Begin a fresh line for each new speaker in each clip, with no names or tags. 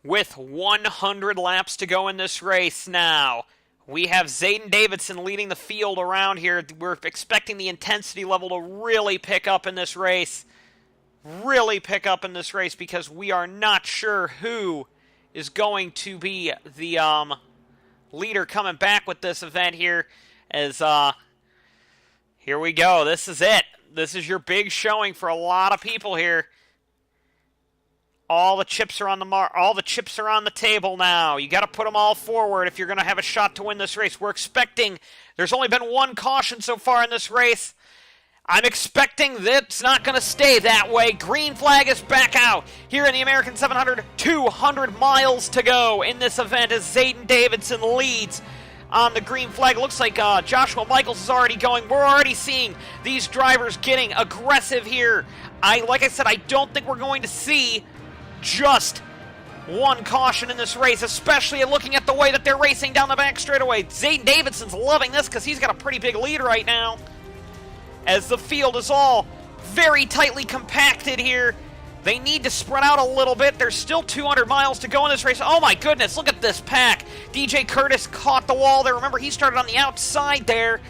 With 100 laps to go in this race now, we have Zayden Davidson leading the field around here. We're expecting the intensity level to really pick up in this race. Because we are not sure who is going to be the leader coming back with this event here. As here we go. This is it. This is your big showing for a lot of people here. All the chips are on the table now. You got to put them all forward if you're going to have a shot to win this race. We're expecting, there's only been one caution so far in this race. I'm expecting that it's not going to stay that way. Green flag is back out here in the American 700. 200 miles to go in this event as Zayden Davidson leads on the green flag. Looks like Joshua Michaels is already going. We're already seeing these drivers getting aggressive here. Like I said, I don't think we're going to see just one caution in this race, especially looking at the way that they're racing down the back straightaway. Zayden Davidson's loving this because he's got a pretty big lead right now, as the field is all very tightly compacted here. They need to spread out a little bit. There's still 200 miles to go in this race. Oh my goodness, look at this pack. DJ Curtis caught the wall there. Remember, he started on the outside there.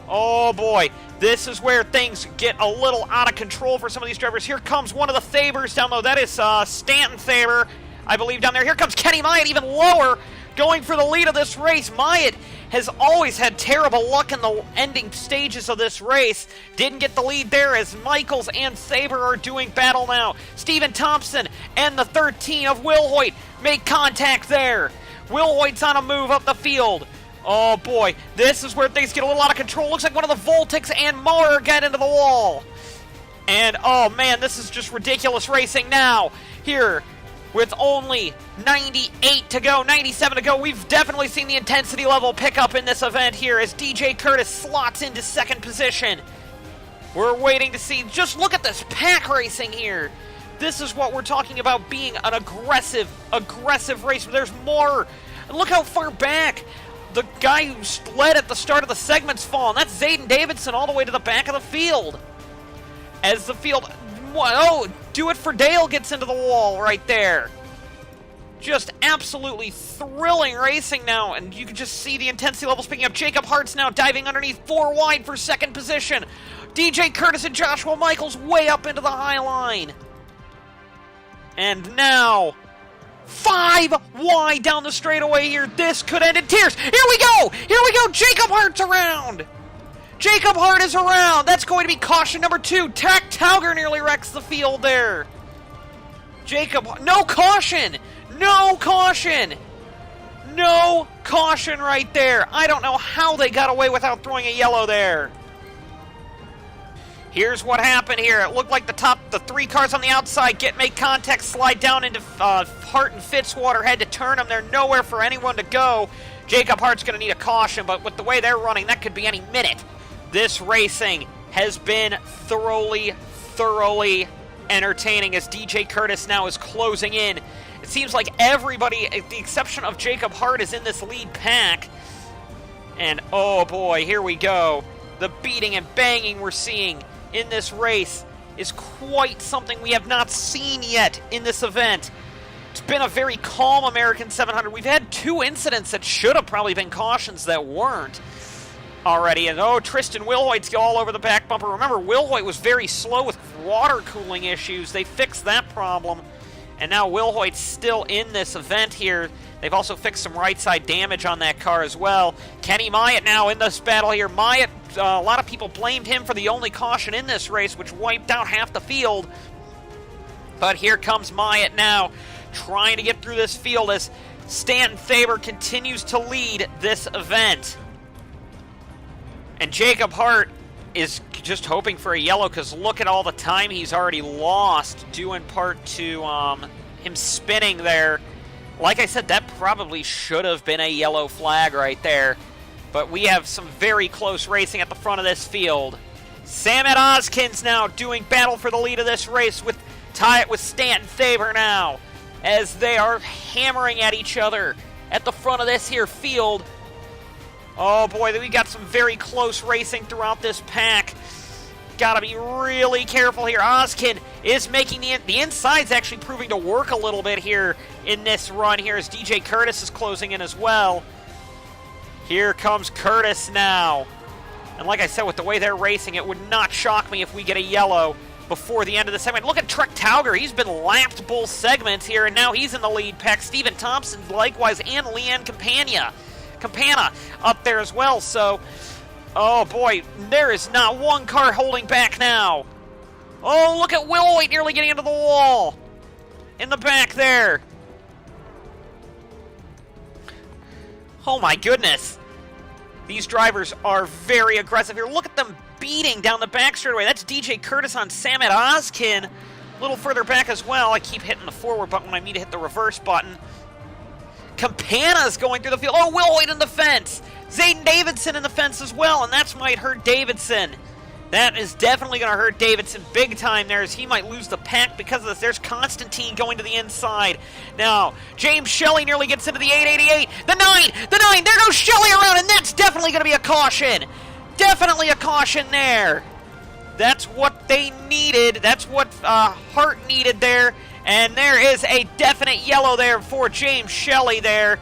Oh boy, this is where things get a little out of control for some of these drivers. Here comes one of the Fabers down low. That is Stanton Faber, I believe, down there. Here comes Kenny Myatt, even lower, going for the lead of this race. Myatt has always had terrible luck in the ending stages of this race. Didn't get the lead there as Michaels and Faber are doing battle now. Stephen Thompson and the 13 of Will Hoyt make contact there. Will Hoyt's on a move up the field. Oh boy, this is where things get a little out of control. Looks like one of the Voltics and Maurer get into the wall. And oh man, this is just ridiculous racing now. Here, with only 98 to go, 97 to go, we've definitely seen the intensity level pick up in this event here as DJ Curtis slots into second position. We're waiting to see, just look at this pack racing here. This is what we're talking about being an aggressive race. There's more. Look how far back the guy who led at the start of the segment's fallen. That's Zayden Davidson all the way to the back of the field. As the field, oh, Do It For Dale gets into the wall right there. Just absolutely thrilling racing now, and you can just see the intensity levels picking up. Jacob Hart's now diving underneath, 4 wide for second position. DJ Curtis and Joshua Michaels way up into the high line. And now 5 wide down the straightaway here. This could end in tears. Here we go! Jacob Hart's around! Jacob Hart is around! That's going to be caution number 2. Tack Tauger nearly wrecks the field there. No caution! No caution! No caution right there. I don't know how they got away without throwing a yellow there. Here's what happened here. It looked like the 3 cars on the outside make contact, slide down into Hart and Fitzwater, had to turn them. They're nowhere for anyone to go. Jacob Hart's going to need a caution, but with the way they're running, that could be any minute. This racing has been thoroughly entertaining as DJ Curtis now is closing in. It seems like everybody, with the exception of Jacob Hart, is in this lead pack. And oh boy, here we go. The beating and banging we're seeing in this race is quite something we have not seen yet in this event. It's been a very calm American 700. We've had 2 incidents that should have probably been cautions that weren't already. And oh, Tristan Wilhoit's all over the back bumper. Remember, Wilhoit was very slow with water cooling issues. They fixed that problem. And now Wilhoit's still in this event here. They've also fixed some right side damage on that car as well. Kenny Myatt now in this battle here. Myatt, a lot of people blamed him for the only caution in this race, which wiped out half the field. But here comes Myatt now, trying to get through this field as Stanton Faber continues to lead this event. And Jacob Hart is just hoping for a yellow because look at all the time he's already lost, due in part to him spinning there. Like I said, that probably should have been a yellow flag right there. But we have some very close racing at the front of this field. Samet Oskins now doing battle for the lead of this race with tie it with Stanton Faber now, as they are hammering at each other at the front of this here field. Oh boy, we got some very close racing throughout this pack. Gotta be really careful here. Oskin is making the inside's actually proving to work a little bit here in this run here as DJ Curtis is closing in as well. Here comes Curtis now. And like I said, with the way they're racing, it would not shock me if we get a yellow before the end of the segment. Look at Trek Tauger. He's been lapped both segments here, and now he's in the lead pack. Stephen Thompson likewise, and Leanne Campana up there as well. So, oh boy, there is not one car holding back now. Oh, look at Will Hoyt nearly getting into the wall. In the back there. Oh my goodness. These drivers are very aggressive here. Look at them beating down the back straightaway. That's DJ Curtis on Samet Ozkin. A little further back as well. I keep hitting the forward button when I need to hit the reverse button. Campana's going through the field. Oh, Will Hoyt in the fence. Zayden Davidson in the fence as well, and that's might hurt Davidson. That is definitely going to hurt Davidson big time there, as he might lose the pack because of this. There's Constantine going to the inside. Now, James Shelley nearly gets into the 888. The 9! There goes Shelley around, and that's definitely going to be a caution. Definitely a caution there. That's what they needed. That's what Hart needed there. And there is a definite yellow there for James Shelley there.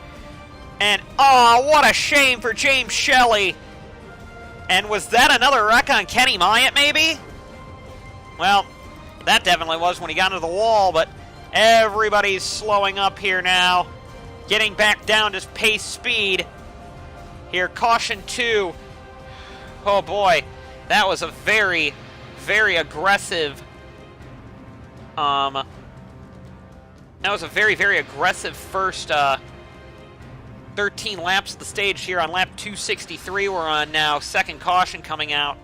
And, oh, what a shame for James Shelley. And was that another wreck on Kenny Myatt, maybe? Well, that definitely was when he got into the wall, but everybody's slowing up here now. Getting back down to pace speed. Here, caution 2. Oh boy, that was a very, very aggressive, that was a very, very aggressive first, 13 laps of the stage here on lap 263 we're on now. Second caution coming out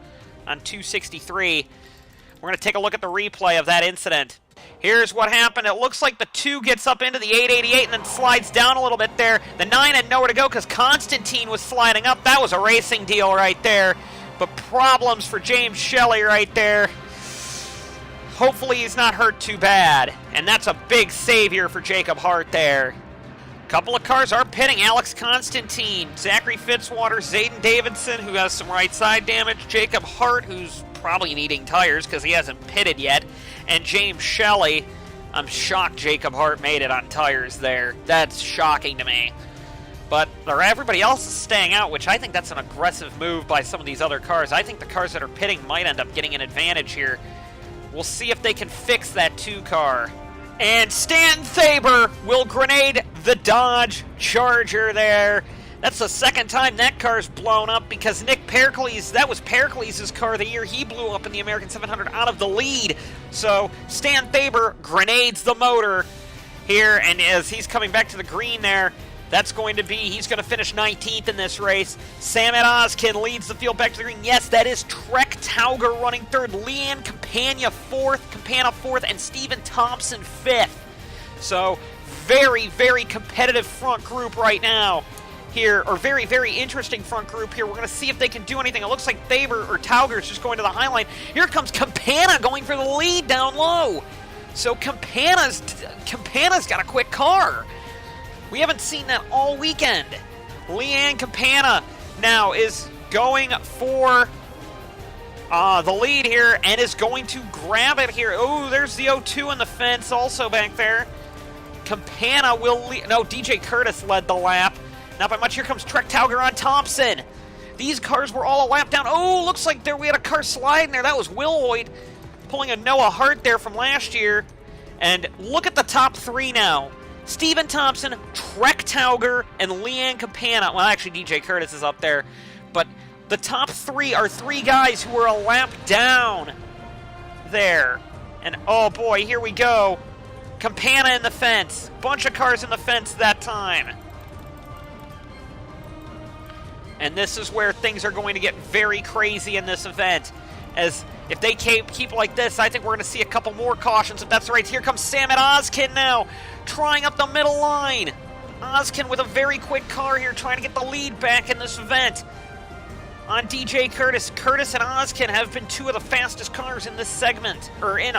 on 263. We're going to take a look at the replay of that incident. Here's what happened. It looks like the 2 gets up into the 888 and then slides down a little bit there. The 9 had nowhere to go because Constantine was sliding up. That was a racing deal right there. But problems for James Shelley right there. Hopefully he's not hurt too bad. And that's a big save here for Jacob Hart there. Couple of cars are pitting. Alex Constantine, Zachary Fitzwater, Zayden Davidson, who has some right side damage, Jacob Hart, who's probably needing tires because he hasn't pitted yet, and James Shelley. I'm shocked Jacob Hart made it on tires there. That's shocking to me. But everybody else is staying out, which I think that's an aggressive move by some of these other cars. I think the cars that are pitting might end up getting an advantage here. We'll see if they can fix that 2 car. And Stan Thaber will grenade the Dodge Charger there. That's the second time that car's blown up because Nick Pericles, that was Pericles' car the year he blew up in the American 700 out of the lead. So Stan Thaber grenades the motor here, and as he's coming back to the green there, that's going to be, he's going to finish 19th in this race. Samet Ozkin leads the field back to the green. Yes, that is Trek Tauger running third. Leanne Campana fourth, and Stephen Thompson 5th. So, very, very competitive front group right now here, or very, very interesting front group here. We're going to see if they can do anything. It looks like Tauger is just going to the high line. Here comes Campana going for the lead down low. So Campana's got a quick car. We haven't seen that all weekend. Leanne Campana now is going for the lead here and is going to grab it here. Oh, there's the 0-2 in the fence also back there. Campana will lead. No, DJ Curtis led the lap. Not by much. Here comes Trek Tauger on Thompson. These cars were all a lap down. Oh, looks like we had a car sliding there. That was Will Hoyt pulling a Noah Hart there from last year. And look at the top 3 now. Stephen Thompson, Trek Tauger, and Leanne Campana. Well, actually, DJ Curtis is up there. But the top 3 are 3 guys who are a lap down there. And, oh, boy, here we go. Campana in the fence. Bunch of cars in the fence that time. And this is where things are going to get very crazy in this event. As if they keep like this, I think we're going to see a couple more cautions, if that's right. Here comes Samet Ozkin now, trying up the middle line. Ozkin with a very quick car here, trying to get the lead back in this event. On DJ Curtis. Curtis and Ozkin have been 2 of the fastest cars in this segment, or in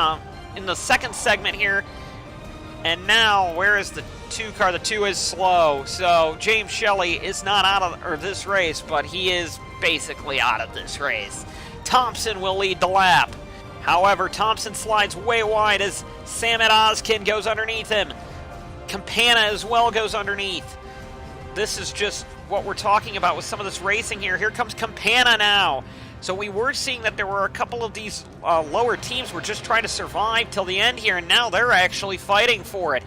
the second segment here. And now, where is the 2 car? The 2 is slow. So James Shelley is not out of this race, but he is basically out of this race. Thompson will lead the lap. However, Thompson slides way wide as Samet Ozkin goes underneath him. Campana as well goes underneath. This is just what we're talking about with some of this racing here. Here comes Campana now. So we were seeing that there were a couple of these lower teams were just trying to survive till the end here, and now they're actually fighting for it.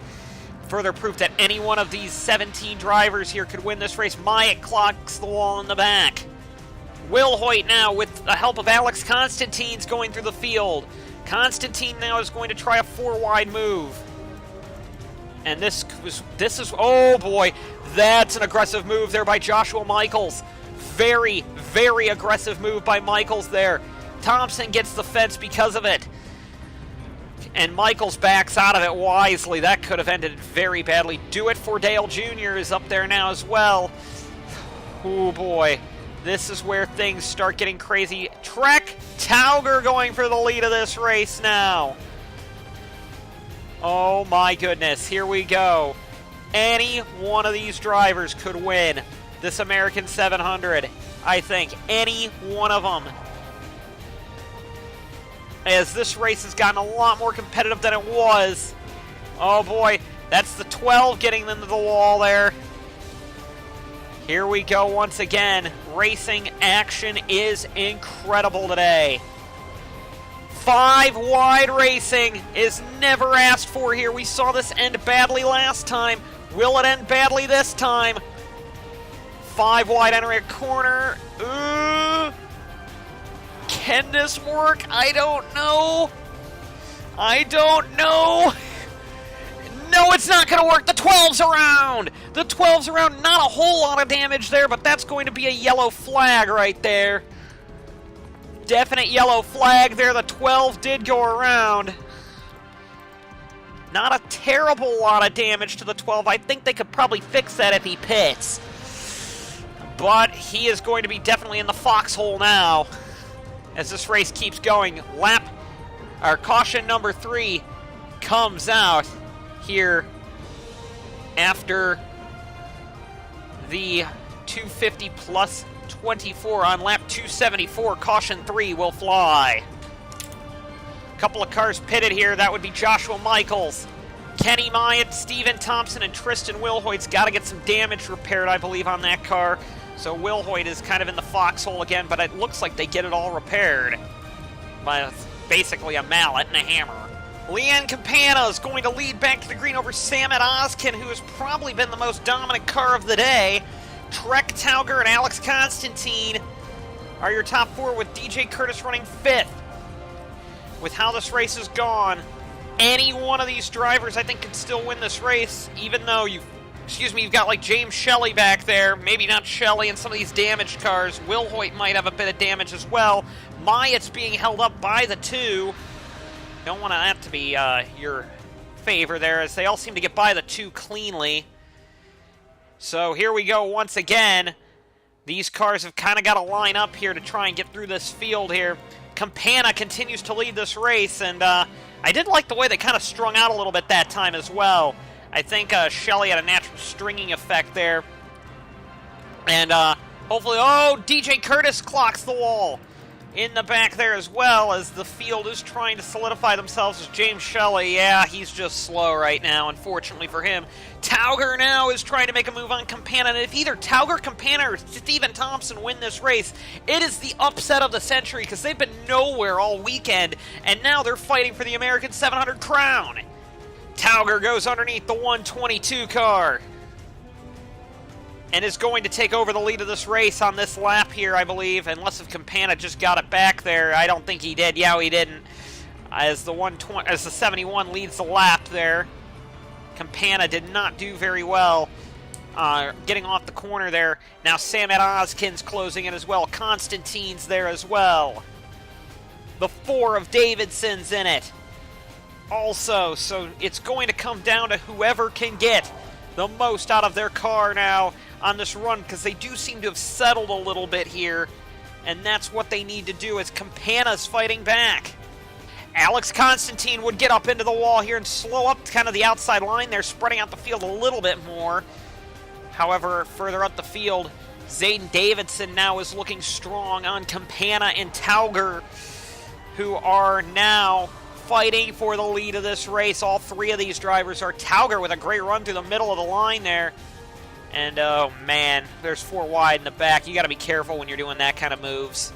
Further proof that any one of these 17 drivers here could win this race. Myatt clocks the wall in the back. Will Hoyt now, with the help of Alex Constantine's going through the field. Constantine now is going to try a 4-wide move. And this is, oh boy, that's an aggressive move there by Joshua Michaels. Very, very aggressive move by Michaels there. Thompson gets the fence because of it. And Michaels backs out of it wisely. That could have ended very badly. Do It For Dale Jr. is up there now as well. Oh boy. This is where things start getting crazy. Trek Tauger going for the lead of this race now. Oh my goodness, here we go. Any one of these drivers could win this American 700. I think any one of them. As this race has gotten a lot more competitive than it was. Oh boy, that's the 12 getting into the wall there. Here we go once again. Racing action is incredible today. 5-wide racing is never asked for here. We saw this end badly last time. Will it end badly this time? 5-wide entering a corner. Can this work? I don't know. I don't know. No, it's not going to work. The 12's around. The 12's around. Not a whole lot of damage there, but that's going to be a yellow flag right there. Definite yellow flag there. The 12 did go around. Not a terrible lot of damage to the 12. I think they could probably fix that if he pits. But he is going to be definitely in the foxhole now as this race keeps going. Caution number 3 comes out here after the 250 plus 24 on lap 274. Caution 3 will fly. A couple of cars pitted here. That would be Joshua Michaels, Kenny Myatt, Steven Thompson, and Tristan Wilhoit's got to get some damage repaired, I believe, on that car. So Wilhoit is kind of in the foxhole again, but it looks like they get it all repaired by basically a mallet and a hammer. Leanne Campana is going to lead back to the green over Samet Ozkin, who has probably been the most dominant car of the day. Trek Tauger and Alex Constantine are your top 4, with DJ Curtis running 5th. With how this race has gone, any one of these drivers I think can still win this race, even though you've got like James Shelley back there. Maybe not Shelley in some of these damaged cars. Wilhoit might have a bit of damage as well. Myatt's being held up by the 2. Don't want that to be your favor there, as they all seem to get by the 2 cleanly. So here we go once again. These cars have kind of got to line up here to try and get through this field here. Campana continues to lead this race, and I did like the way they kind of strung out a little bit that time as well. I think Shelley had a natural stringing effect there. And hopefully, DJ Curtis clocks the wall in the back there as well, as the field is trying to solidify themselves as James Shelley. Yeah, he's just slow right now, unfortunately for him. Tauger now is trying to make a move on Campana, and if either Tauger, Campana, or Steven Thompson win this race, it is the upset of the century, because they've been nowhere all weekend, and now they're fighting for the American 700 crown. Tauger goes underneath the 122 car and is going to take over the lead of this race on this lap here, I believe, unless if Campana just got it back there. I don't think he did. Yeah, he didn't. As the 71 leads the lap there. Campana did not do very well getting off the corner there. Now Samet Ozkin's closing in as well. Constantine's there as well. The 4 of Davidson's in it also, so it's going to come down to whoever can get the most out of their car now on this run, because they do seem to have settled a little bit here, and that's what they need to do, as Campana's fighting back. Alex Constantine would get up into the wall here and slow up kind of the outside line there, spreading out the field a little bit more. However, further up the field, Zayden Davidson now is looking strong on Campana and Tauger. who are now fighting for the lead of this race. All three of these drivers are Tauger with a great run through the middle of the line there. And, oh, man, there's 4 wide in the back. You got to be careful when you're doing that kind of moves.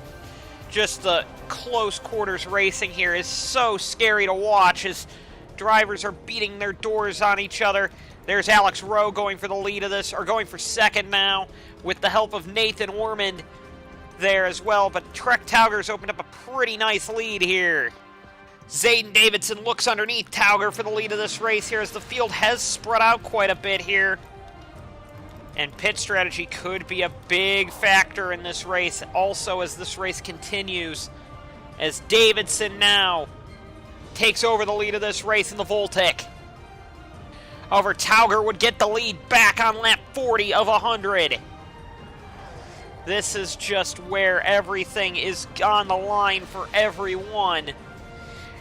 Just the close quarters racing here is so scary to watch as drivers are beating their doors on each other. There's Alex Rowe going for the lead of this, or going for second now, with the help of Nathan Ormond there as well. But Trek Tauger's opened up a pretty nice lead here. Zayden Davidson looks underneath Tauger for the lead of this race here as the field has spread out quite a bit here. And pit strategy could be a big factor in this race also as this race continues. As Davidson now takes over the lead of this race in the Voltic. However, Tauger would get the lead back on lap 40 of 100. This is just where everything is on the line for everyone.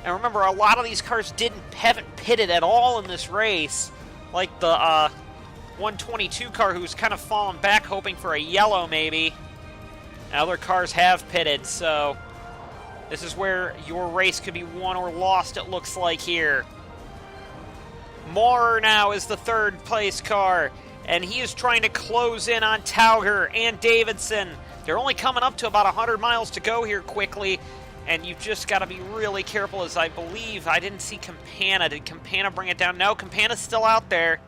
And remember, a lot of these cars haven't pitted at all in this race. Like the 122 car who's kind of fallen back hoping for a yellow maybe. Other cars have pitted, so this is where your race could be won or lost, it looks like here. Moore now is the third place car, and he is trying to close in on Tauger and Davidson. They're only coming up to about 100 miles to go here quickly, and you've just got to be really careful, as I believe I didn't see Campana. Did Campana bring it down? No, Campana's still out there.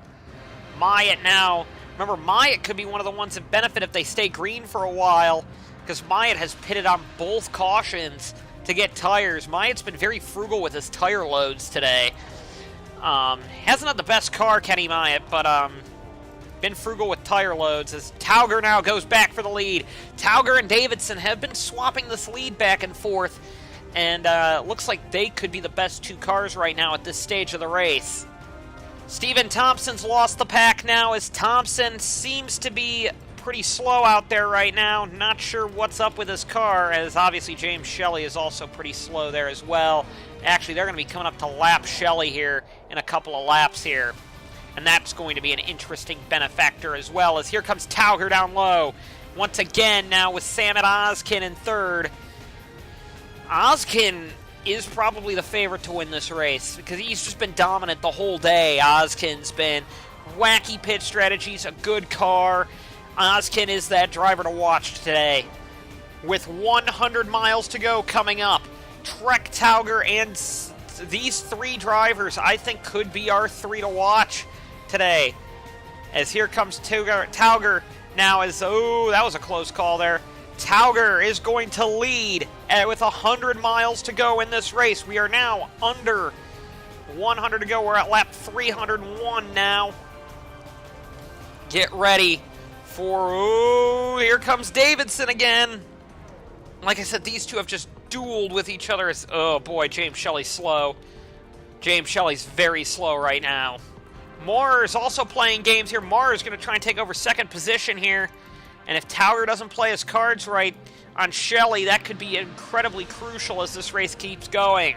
Myatt now. Remember, Myatt could be one of the ones that benefit if they stay green for a while, because Myatt has pitted on both cautions to get tires. Myatt's been very frugal with his tire loads today. Hasn't had the best car, Kenny Myatt, but been frugal with tire loads as Tauger now goes back for the lead. Tauger and Davidson have been swapping this lead back and forth, and looks like they could be the best 2 cars right now at this stage of the race. Steven Thompson's lost the pack now as Thompson seems to be pretty slow out there right now. Not sure what's up with his car, as obviously James Shelley is also pretty slow there as well. Actually, they're going to be coming up to lap Shelley here in a couple of laps here. And that's going to be an interesting benefactor as well, as here comes Tauger down low. Once again now with Samit Ozkin in third. Ozkin is probably the favorite to win this race because he's just been dominant the whole day. Ozkin's been wacky pit strategies, a good car. Ozkin is that driver to watch today. With 100 miles to go coming up, Trek Tauger and these 3 drivers I think could be our 3 to watch today. As here comes Tauger now as, oh, that was a close call there. Tauger is going to lead with 100 miles to go in this race. We are now under 100 to go. We're at lap 301 now. Get ready for, oh, here comes Davidson again. Like I said, these two have just dueled with each other. Oh boy, James Shelley's slow. James Shelley's very slow right now. Moore is also playing games here. Moore is going to try and take over second position here. And if Tauger doesn't play his cards right on Shelley, that could be incredibly crucial as this race keeps going.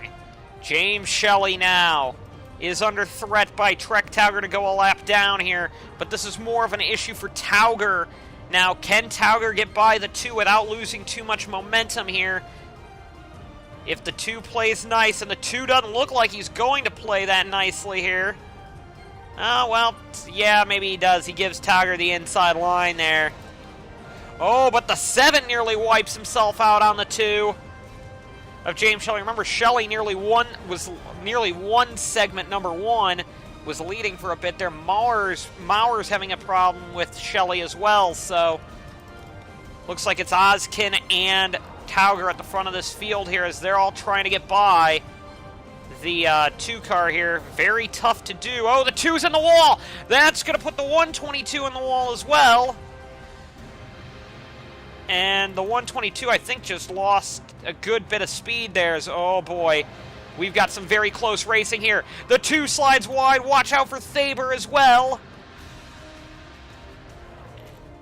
James Shelley now is under threat by Trek Tauger to go a lap down here, but this is more of an issue for Tauger. Now, can Tauger get by the 2 without losing too much momentum here? If the 2 plays nice, and the 2 doesn't look like he's going to play that nicely here. Oh, well, yeah, maybe he does. He gives Tauger the inside line there. Oh, but the 7 nearly wipes himself out on the 2 of James Shelley. Remember, Shelley was nearly one segment number 1, was leading for a bit there. Maurer's having a problem with Shelley as well, so looks like it's Ozkin and Tauger at the front of this field here as they're all trying to get by the 2 car here. Very tough to do. Oh, the 2's in the wall. That's going to put the 122 in the wall as well. And the 122, I think, just lost a good bit of speed there. Oh, boy. We've got some very close racing here. The 2 slides wide. Watch out for Thaber as well.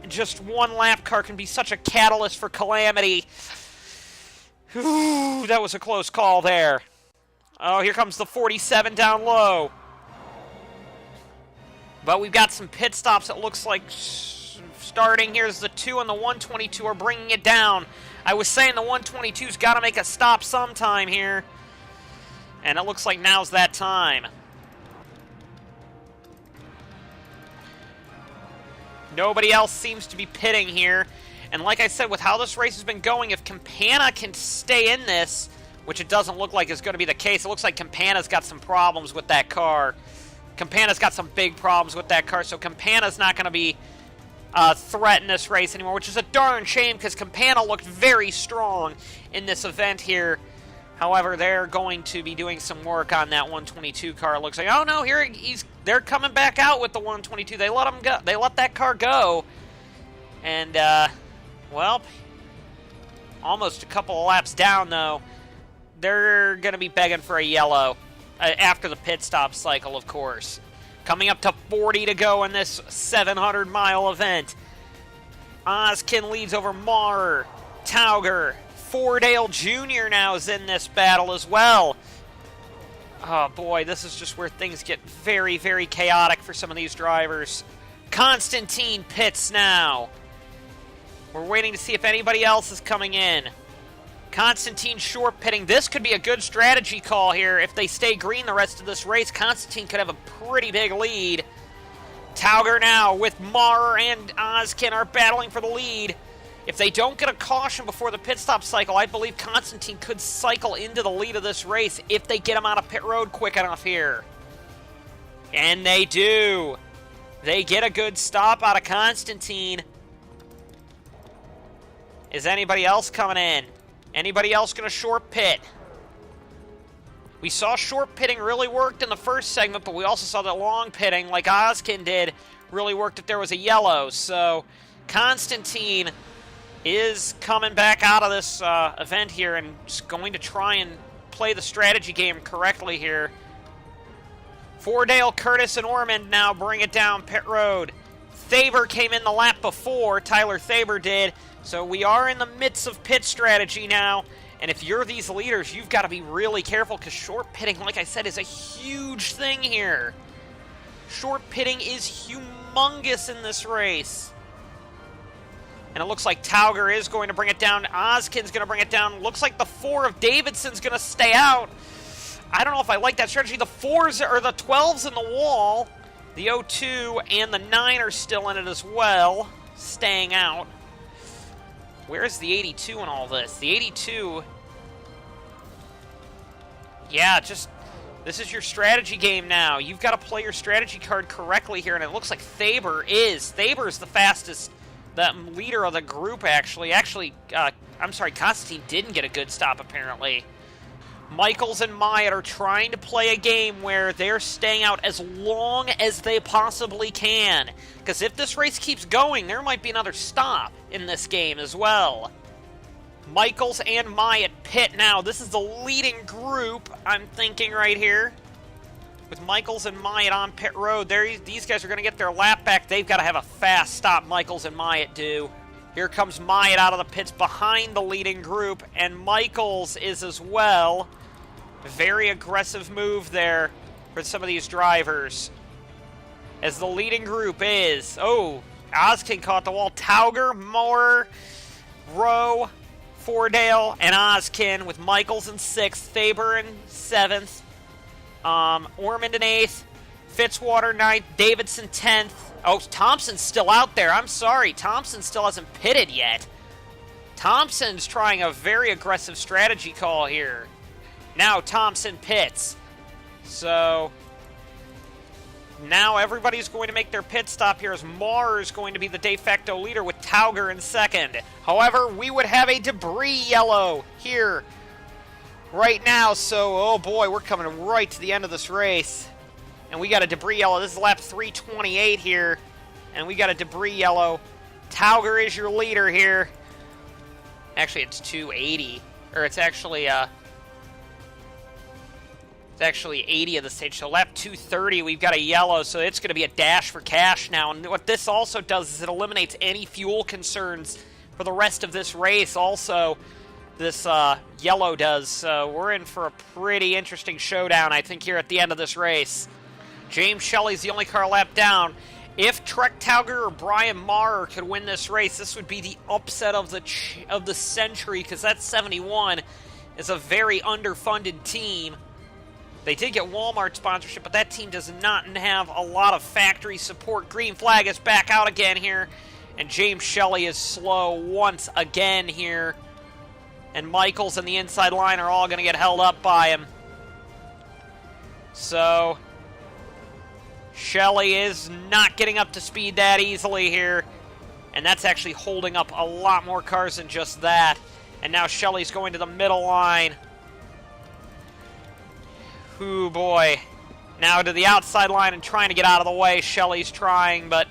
Just one lap car can be such a catalyst for calamity. Whew, that was a close call there. Oh, here comes the 47 down low. But we've got some pit stops, it looks like, starting. Here's the 2 and the 122 are bringing it down. I was saying the 122's got to make a stop sometime here. And it looks like now's that time. Nobody else seems to be pitting here. And like I said, with how this race has been going, if Campana can stay in this, which it doesn't look like is going to be the case, it looks like Campana's got some problems with that car. Campana's got some big problems with that car, so Campana's not going to be a threat in this race anymore, which is a darn shame because Campana looked very strong in this event here. However, they're going to be doing some work on that 122 car. It looks like, oh no, they're coming back out with the 122. They let them go. They let that car go, and well, almost a couple of laps down though. They're going to be begging for a yellow after the pit stop cycle, of course. Coming up to 40 to go in this 700-mile event. Ozkin leads over Maurer, Tauger. Fordale Jr. now is in this battle as well. Oh boy, this is just where things get very, very chaotic for some of these drivers. Constantine pits now. We're waiting to see if anybody else is coming in. Constantine short pitting. This could be a good strategy call here. If they stay green the rest of this race, Constantine could have a pretty big lead. Tauger now with Maurer and Ozkin are battling for the lead. If they don't get a caution before the pit stop cycle, I believe Constantine could cycle into the lead of this race if they get him out of pit road quick enough here. And they do. They get a good stop out of Constantine. Is anybody else coming in? Anybody else going to short pit? We saw short pitting really worked in the first segment, but we also saw that long pitting, like Ozkin did, really worked if there was a yellow. So Constantine is coming back out of this event here and is going to try and play the strategy game correctly here. Fordale, Curtis, and Ormond now bring it down pit road. Thaber came in the lap before, Tyler Thaber did, so we are in the midst of pit strategy now, and if you're these leaders, you've got to be really careful because short pitting, like I said, is a huge thing here. Short pitting is humongous in this race. And it looks like Tauger is going to bring it down. Ozkin's going to bring it down. Looks like the 4 of Davidson's going to stay out. I don't know if I like that strategy. The 4s or the 12s in the wall. The 02 and the 9 are still in it as well, staying out. Where's the 82 in all this? The 82... Yeah, just... This is your strategy game now. You've got to play your strategy card correctly here, and it looks like Thaber is. Thaber's the fastest... The leader of the group, actually. I'm sorry, Constantine didn't get a good stop, apparently. Michaels and Myatt are trying to play a game where they're staying out as long as they possibly can. Because if this race keeps going, there might be another stop in this game as well. Michaels and Myatt pit now. This is the leading group, I'm thinking, right here. With Michaels and Myatt on pit road, these guys are going to get their lap back. They've got to have a fast stop, Michaels and Myatt do. Here comes Myatt out of the pits behind the leading group, and Michaels is as well. Very aggressive move there for some of these drivers. As the leading group is... Oh, Ozkin caught the wall. Tauger, Moore, Rowe, Fordale, and Ozkin with Michaels in 6th, Thaber in 7th. Ormond in 8th, Fitzwater 9th, Davidson 10th. Oh, Thompson's still out there. I'm sorry. Thompson still hasn't pitted yet. Thompson's trying a very aggressive strategy call here. Now Thompson pits. So now everybody's going to make their pit stop here as Marr is going to be the de facto leader with Tauger in 2nd. However, we would have a debris yellow here right now, so, oh boy, we're coming right to the end of this race. And we got a debris yellow. This is lap 328 here. And we got a debris yellow. Tauger is your leader here. Actually, it's 280. Or it's actually 80 of the stage. So lap 230, we've got a yellow, so it's going to be a dash for cash now. And what this also does is it eliminates any fuel concerns for the rest of this race also. This yellow does. So we're in for a pretty interesting showdown, I think, here at the end of this race. James Shelley's the only car lap down. If Trek Tauger or Brian Maher could win this race, this would be the upset of the century, because that 71 is a very underfunded team. They did get Walmart sponsorship, but that team does not have a lot of factory support. Green flag is back out again here, and James Shelley is slow once again here. And Michaels and the inside line are all going to get held up by him. So Shelley is not getting up to speed that easily here. And that's actually holding up a lot more cars than just that. And now Shelley's going to the middle line. Ooh, boy. Now to the outside line and trying to get out of the way. Shelley's trying, but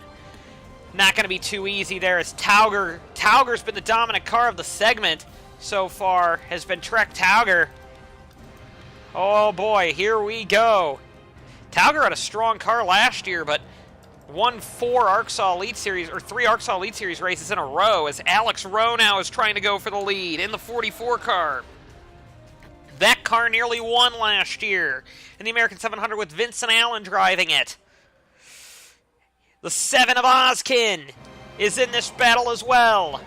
not going to be too easy there as Tauger. Tauger's been the dominant car of the segment so far, has been Trek Tauger. Oh, boy, here we go. Tauger had a strong car last year, but won 4 ARCSAW Elite Series, or 3 ARCSAW Elite Series races in a row, as Alex Rowe now is trying to go for the lead in the 44 car. That car nearly won last year in the American 700 with Vincent Allen driving it. The 7 of Ozkin is in this battle as well.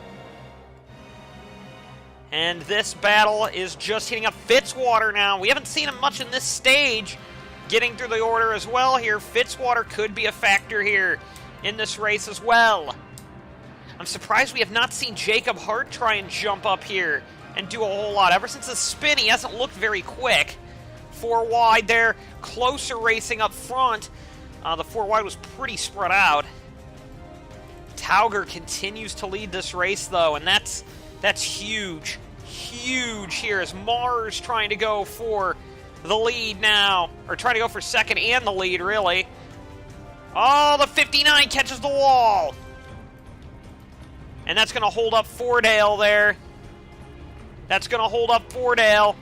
And this battle is just hitting up Fitzwater now. We haven't seen him much in this stage. Getting through the order as well here. Fitzwater could be a factor here in this race as well. I'm surprised we have not seen Jacob Hart try and jump up here and do a whole lot. Ever since the spin, he hasn't looked very quick. 4 wide there. Closer racing up front. The 4 wide was pretty spread out. Tauger continues to lead this race, though, and that's huge. Huge here as Maher's trying to go for the lead now. Or trying to go for second and the lead, really. Oh, the 59 catches the wall. And that's going to hold up Fordale there. That's going to hold up Fordale.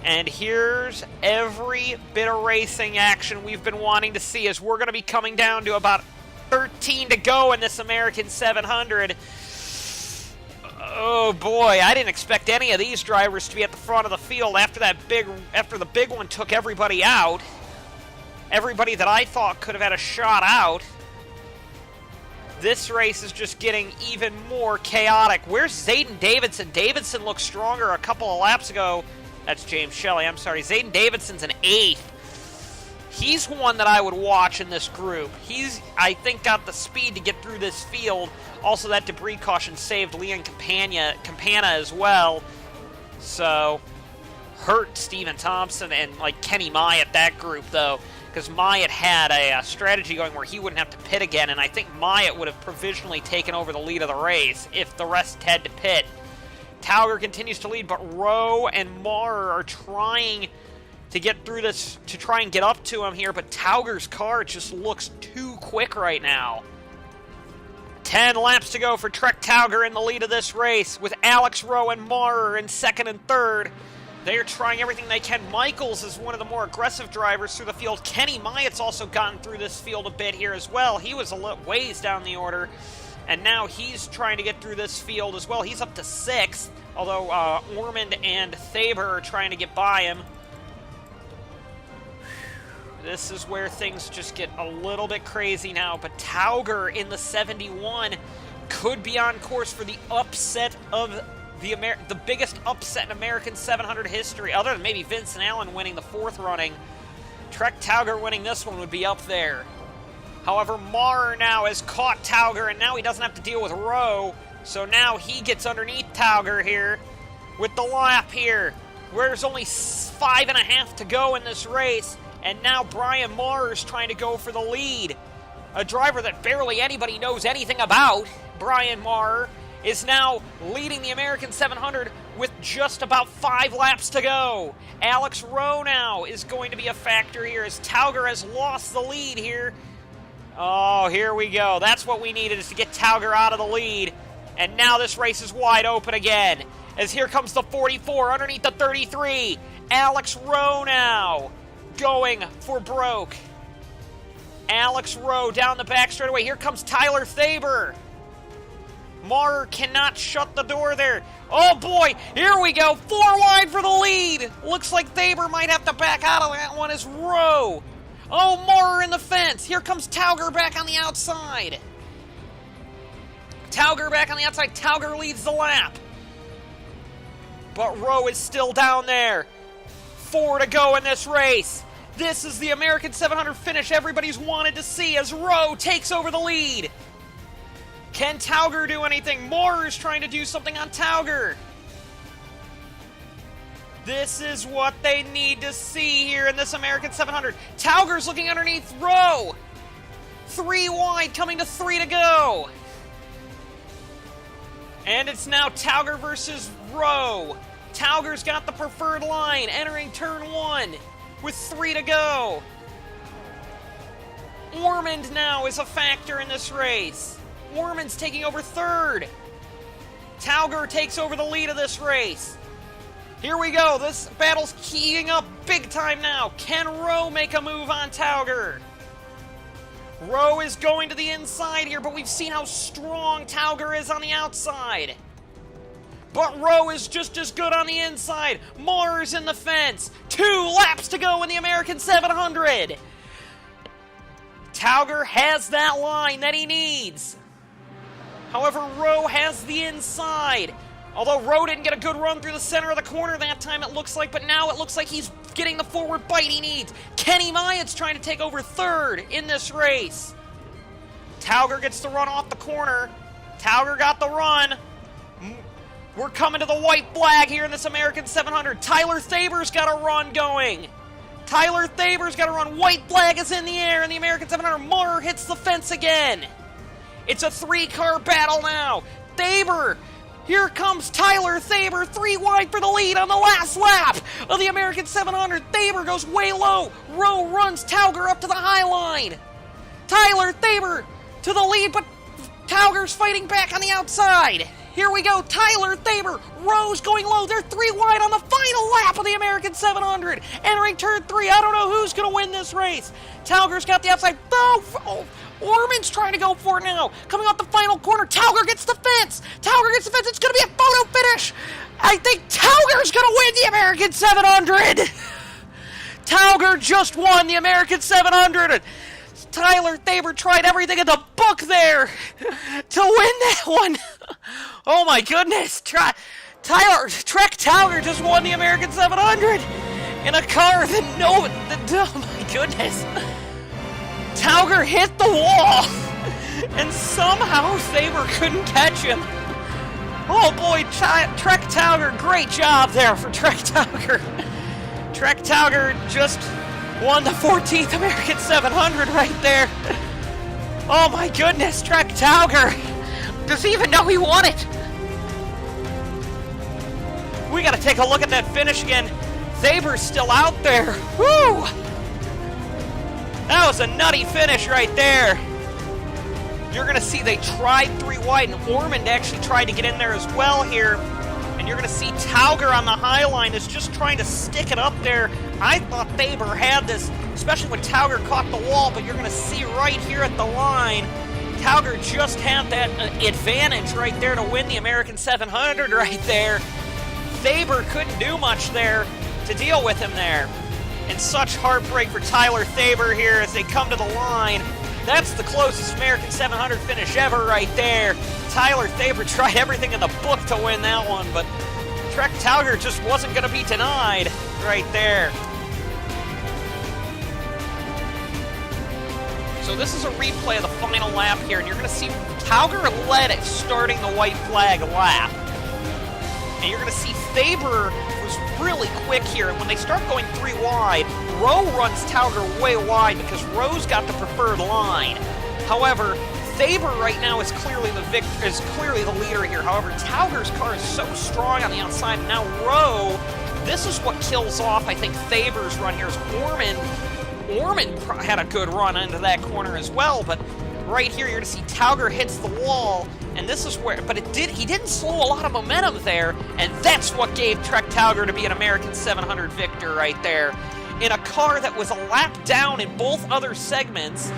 And here's every bit of racing action we've been wanting to see, as we're going to be coming down to about 13 to go in this American 700. Oh boy, I didn't expect any of these drivers to be at the front of the field after the big one took everybody out. Everybody that I thought could have had a shot out. This race is just getting even more chaotic. Where's Zayden Davidson? Davidson looked stronger a couple of laps ago. That's James Shelley, I'm sorry. Zayden Davidson's an 8th. He's one that I would watch in this group. He's, I think, got the speed to get through this field. Also, that debris caution saved Leon Campana as well. So, hurt Stephen Thompson and, like, Kenny Myatt, that group, though. Because Myatt had a strategy going where he wouldn't have to pit again, and I think Myatt would have provisionally taken over the lead of the race if the rest had to pit. Tauger continues to lead, but Rowe and Maher are trying to get through this, to try and get up to him here, but Tauger's car just looks too quick right now. 10 laps to go for Trek Tauger in the lead of this race, with Alex Rowe and Maher in second and third. They're trying everything they can. Michaels is one of the more aggressive drivers through the field. Kenny Myatt's also gotten through this field a bit here as well. He was a little ways down the order, and now he's trying to get through this field as well. He's up to 6th, although Ormond and Thaber are trying to get by him. This is where things just get a little bit crazy now, but Tauger in the 71 could be on course for the upset of the biggest upset in American 700 history, other than maybe Vincent Allen winning the 4th running. Trek Tauger winning this one would be up there. However, Maher now has caught Tauger, and now he doesn't have to deal with Rowe, so now he gets underneath Tauger here with the lap here, where there's only 5.5 to go in this race, and now Brian Maher is trying to go for the lead. A driver that barely anybody knows anything about, Brian Maher, is now leading the American 700 with just about 5 laps to go. Alex Rowe now is going to be a factor here as Tauger has lost the lead here. Oh, here we go. That's what we needed, is to get Tauger out of the lead. And now this race is wide open again, as here comes the 44 underneath the 33. Alex Rowe now going for broke. Alex Rowe down the back straightaway. Here comes Tyler Thaber. Maher cannot shut the door there. Oh boy, here we go. 4 wide for the lead. Looks like Thaber might have to back out of that one as Rowe Oh, Maurer in the fence. Here comes Tauger back on the outside. Tauger back on the outside. Tauger leads the lap. But Rowe is still down there. 4 to go in this race. This is the American 700 finish everybody's wanted to see as Rowe takes over the lead. Can Tauger do anything? Maurer is trying to do something on Tauger. This is what they need to see here in this American 700. Tauger's looking underneath Rowe. 3 wide, coming to 3 to go. And it's now Tauger versus Rowe. Tauger's got the preferred line, entering turn 1 with 3 to go. Ormond now is a factor in this race. Ormond's taking over 3rd. Tauger takes over the lead of this race. Here we go. This battle's keying up big time now. Can Rowe make a move on Tauger? Rowe is going to the inside here, but we've seen how strong Tauger is on the outside. But Rowe is just as good on the inside. Maurer's in the fence. 2 laps to go in the American 700. Tauger has that line that he needs. However, Rowe has the inside. Although Rowe didn't get a good run through the center of the corner that time, it looks like, but now it looks like he's getting the forward bite he needs. Kenny Myatt's trying to take over 3rd in this race. Tauger gets the run off the corner. Tauger got the run. We're coming to the white flag here in this American 700. Tyler Thaber's got a run going. Tyler Thaber's got a run. White flag is in the air in the American 700. Maurer hits the fence again. It's a 3-car battle now. Thaber. Here comes Tyler Thaber, 3 wide for the lead on the last lap of the American 700. Thaber goes way low. Rowe runs Tauger up to the high line. Tyler Thaber to the lead, but Tauger's fighting back on the outside. Here we go, Tyler Thaber. Rowe's going low. They're 3 wide on the final lap of the American 700. Entering turn 3. I don't know who's going to win this race. Tauger's got the outside. Oh, Ormond's trying to go for it now. Coming off the final corner. Tauger gets the fence. Tauger gets the fence. It's going to be a photo finish. I think Tauger's going to win the American 700. Tauger just won the American 700. Tyler Thaber tried everything in the book there to win that one. Oh my goodness. Trek Tauger just won the American 700 in a car oh my goodness. Tauger hit the wall and somehow Thaber couldn't catch him. Oh boy, Trek Tauger, great job there for Trek Tauger. Trek Tauger just won the 14th American 700 right there. Oh my goodness, Trek Tauger. Does he even know he won it? We gotta take a look at that finish again. Thaber's still out there. Woo! That was a nutty finish right there. You're gonna see they tried 3 wide, and Ormond actually tried to get in there as well here. And you're going to see Tauger on the high line is just trying to stick it up there. I thought Thaber had this, especially when Tauger caught the wall, but you're going to see right here at the line, Tauger just had that advantage right there to win the American 700 right there. Thaber couldn't do much there to deal with him there. And such heartbreak for Tyler Thaber here as they come to the line. That's the closest American 700 finish ever right there. Tyler Thaber tried everything in the book to win that one, but Trek Tauger just wasn't going to be denied right there. So this is a replay of the final lap here, and you're going to see Tauger led it starting the white flag lap. And you're going to see Thaber was really quick here, and when they start going 3 wide, Rowe runs Tauger way wide because Rowe's got the preferred line. However, Thaber right now is clearly the leader here. However, Tauger's car is so strong on the outside, and now Rowe, this is what kills off, I think, Thaber's run here is Ormond had a good run into that corner as well, but right here you're going to see Tauger hits the wall, and this is where, but he didn't slow a lot of momentum there, and that's what gave Trek Tauger to be an American 700 victor right there. In a car that was a lap down in both other segments,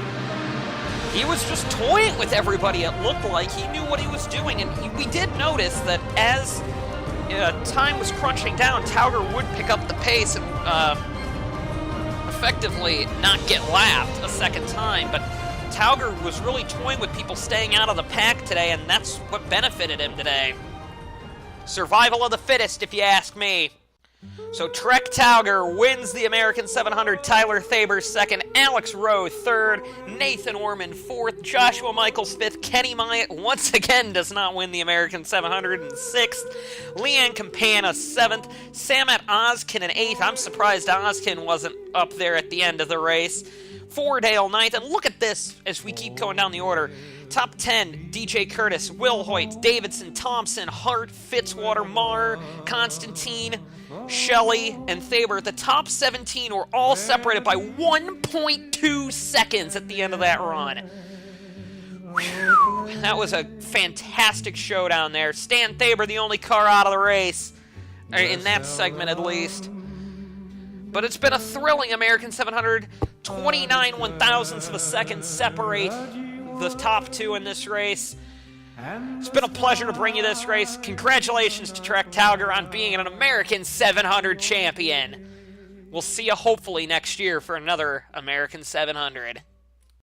he was just toying with everybody, it looked like. He knew what he was doing, and we did notice that as time was crunching down, Tauger would pick up the pace, and a effectively not get lapped a second time, but Tauger was really toying with people staying out of the pack today, and that's what benefited him today. Survival of the fittest, if you ask me. So Trek Tauger wins the American 700, Tyler Thaber second, Alex Rowe third, Nathan Orman fourth, Joshua Michaels fifth, Kenny Myatt once again does not win the American 700 in sixth, Leanne Campana seventh, Samet Ozkin in eighth. I'm surprised Ozkin wasn't up there at the end of the race. Fordale ninth, and look at this as we keep going down the order. Top 10, DJ Curtis, Will Hoyt, Davidson, Thompson, Hart, Fitzwater, Marr, Constantine, Shelley, and Thaber. The top 17 were all separated by 1.2 seconds at the end of that run. Whew. That was a fantastic showdown there. Stan Thaber, the only car out of the race, in that segment at least. But it's been a thrilling American 700. 29 1,000ths of a second separate the top two in this race. It's been a pleasure to bring you this race. Congratulations to Trek Tauger on being an American 700 champion. We'll see you hopefully next year for another American 700.